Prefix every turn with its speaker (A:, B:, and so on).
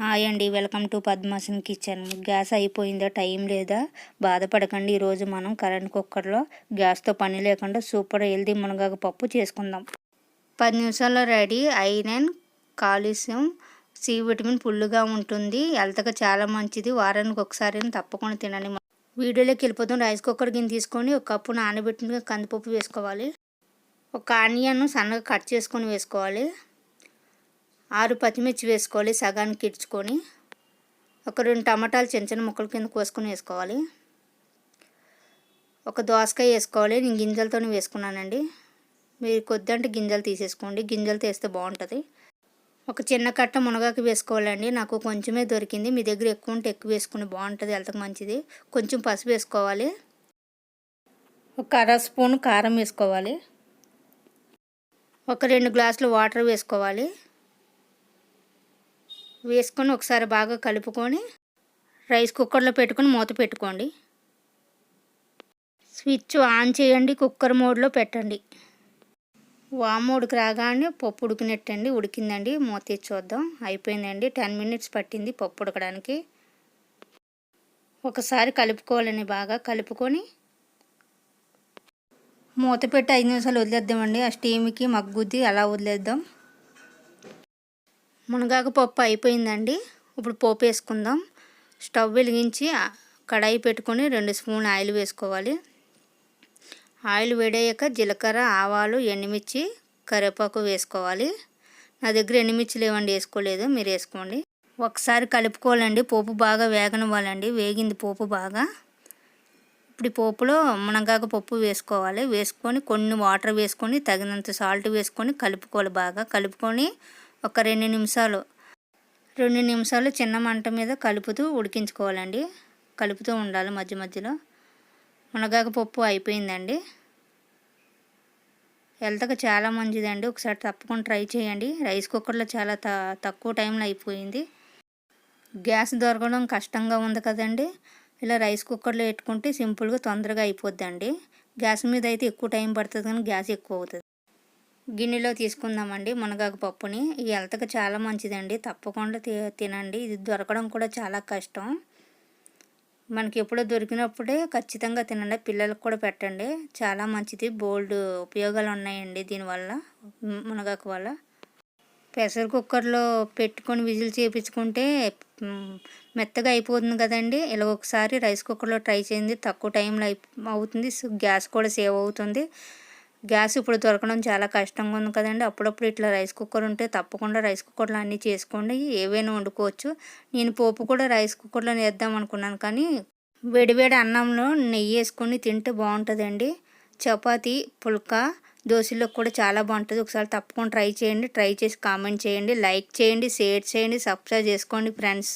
A: Hi అండి, welcome to పద్మాసన్ kitchen. Gas అయిపోయిందా, time లేదా, బాధపడకండి. ఈరోజు మనం కరెంట్ కుక్కర్లో గ్యాస్తో పని లేకుండా సూపర్ హెల్దీ మునగాకు పప్పు చేసుకుందాం. 10 నిమిషాల్లో ready. Iron, calcium, C vitamin ఫుల్గా ఉంటుంది. హెల్త్గా చాలా మంచిది. వారానికి ఒకసారి తప్పకుండా తినండి. వీడియోలోకి వెళ్ళిపోతాం. రైస్ కుక్కర్ గిన్నె తీసుకొని ఒక కప్పు నానబెట్టిన కందిపప్పు వేసుకోవాలి. ఒక ఆనియన్ సన్నగా కట్ చేసుకొని వేసుకోవాలి. 6 పచ్చిమిర్చి వేసుకోవాలి, సగానికి ఇడ్చుకొని. ఒక 2 టమాటాలు చిన్న చిన్న ముక్కల కింద కోసుకొని వేసుకోవాలి. ఒక దోసకాయ వేసుకోవాలి. నేను గింజలతో వేసుకున్నానండి. మీరు కొద్దంటే గింజలు తీసేసుకోండి, గింజలతో వేస్తే బాగుంటుంది. ఒక చిన్న కట్ట మునగాకు వేసుకోవాలండి. నాకు కొంచెమే దొరికింది. మీ దగ్గర ఎక్కువ ఉంటే ఎక్కువ వేసుకుని బాగుంటుంది, హెల్త్కి మంచిది. కొంచెం పసుపు వేసుకోవాలి. ఒక అర స్పూన్ కారం వేసుకోవాలి. ఒక 2 గ్లాసులు వాటర్ వేసుకోవాలి. వేసుకొని ఒకసారి బాగా కలుపుకొని రైస్ కుక్కర్లో పెట్టుకొని మూత పెట్టుకోండి. స్విచ్ ఆన్ చేయండి, కుక్కర్ మోడ్లో పెట్టండి. వామోడికి రాగానే పప్పు ఉడికినట్టండి. ఉడికిందండి, మూత తీసి చూద్దాం. అయిపోయిందండి. 10 మినిట్స్ పట్టింది పప్పు ఉడకడానికి. ఒకసారి కలుపుకోవాలని బాగా కలుపుకొని మూత పెట్టి 5 నిమిషాలు వదిలేద్దామండి. ఆ స్టీమ్కి మగ్గుద్ది, అలా వదిలేద్దాం. మునగాకు పప్పు అయిపోయిందండి. ఇప్పుడు పోపు వేసుకుందాం. స్టవ్ వెలిగించి కడాయి పెట్టుకొని 2 స్పూన్లు ఆయిల్ వేసుకోవాలి. ఆయిల్ వేడయ్యాక జీలకర్ర, ఆవాలు, ఎండుమిర్చి, కరివేపాకు వేసుకోవాలి. నా దగ్గర ఎండుమిర్చి లేవండి, వేసుకోలేదు, మీరు వేసుకోండి. ఒకసారి కలుపుకోవాలండి. పోపు బాగా వేగనివ్వాలండి. వేగింది పోపు బాగా. ఇప్పుడు ఈ పోపులో మునగాకు పప్పు వేసుకోవాలి. వేసుకొని కొన్ని వాటర్ వేసుకొని తగినంత సాల్ట్ వేసుకొని కలుపుకోవాలి. బాగా కలుపుకొని ఒక 2 నిమిషాలు చిన్న మంట మీద కలుపుతూ ఉడికించుకోవాలండి. కలుపుతూ ఉండాలి మధ్య మధ్యలో. మునగాకు పప్పు అయిపోయిందండి. హెల్త్కి చాలా మంచిదండి. ఒకసారి తప్పకుండా ట్రై చేయండి. రైస్ కుక్కర్లో చాలా తక్కువ టైంలో అయిపోయింది. గ్యాస్ దొరకడం కష్టంగా ఉంది కదండి. ఇలా రైస్ కుక్కర్లో పెట్టుకుంటే సింపుల్గా తొందరగా అయిపోద్దండి. గ్యాస్ మీద అయితే ఎక్కువ టైం పడుతుంది, కానీ గ్యాస్ ఎక్కువ అవుతుంది. గిన్నెలో తీసుకుందామండి మునగాకు పప్పుని. ఈ హెల్త్కి చాలా మంచిదండి. తప్పకుండా తినండి. ఇది దొరకడం కూడా చాలా కష్టం. మనకి ఎప్పుడో దొరికినప్పుడే ఖచ్చితంగా తినండి. పిల్లలకు కూడా పెట్టండి, చాలా మంచిది. బోల్డ్ ఉపయోగాలు ఉన్నాయండి దీనివల్ల, మునగాకు వల్ల. ప్రెషర్ కుక్కర్లో పెట్టుకొని విజిల్ చేయించుకుంటే మెత్తగా అయిపోతుంది కదండి. ఇలా ఒకసారి రైస్ కుక్కర్లో ట్రై చేయండి. తక్కువ టైంలో అవుతుంది, గ్యాస్ కూడా సేవ్ అవుతుంది. గ్యాస్ ఇప్పుడు దొరకడం చాలా కష్టంగా ఉంది కదండి. అప్పుడప్పుడు ఇట్లా రైస్ కుక్కర్ ఉంటే తప్పకుండా రైస్ కుక్కర్లో అన్నీ చేసుకోండి, ఏవైనా వండుకోవచ్చు. నేను పోపు కూడా రైస్ కుక్కర్లో వేద్దాం అనుకున్నాను, కానీ వేడివేడి అన్నంలో నెయ్యి వేసుకొని తింటే బాగుంటుందండి. చపాతీ, పుల్కా, దోశలో కూడా చాలా బాగుంటుంది. ఒకసారి తప్పకుండా ట్రై చేయండి. ట్రై చేసి కామెంట్ చేయండి, లైక్ చేయండి, షేర్ చేయండి, సబ్స్క్రైబ్ చేసుకోండి ఫ్రెండ్స్.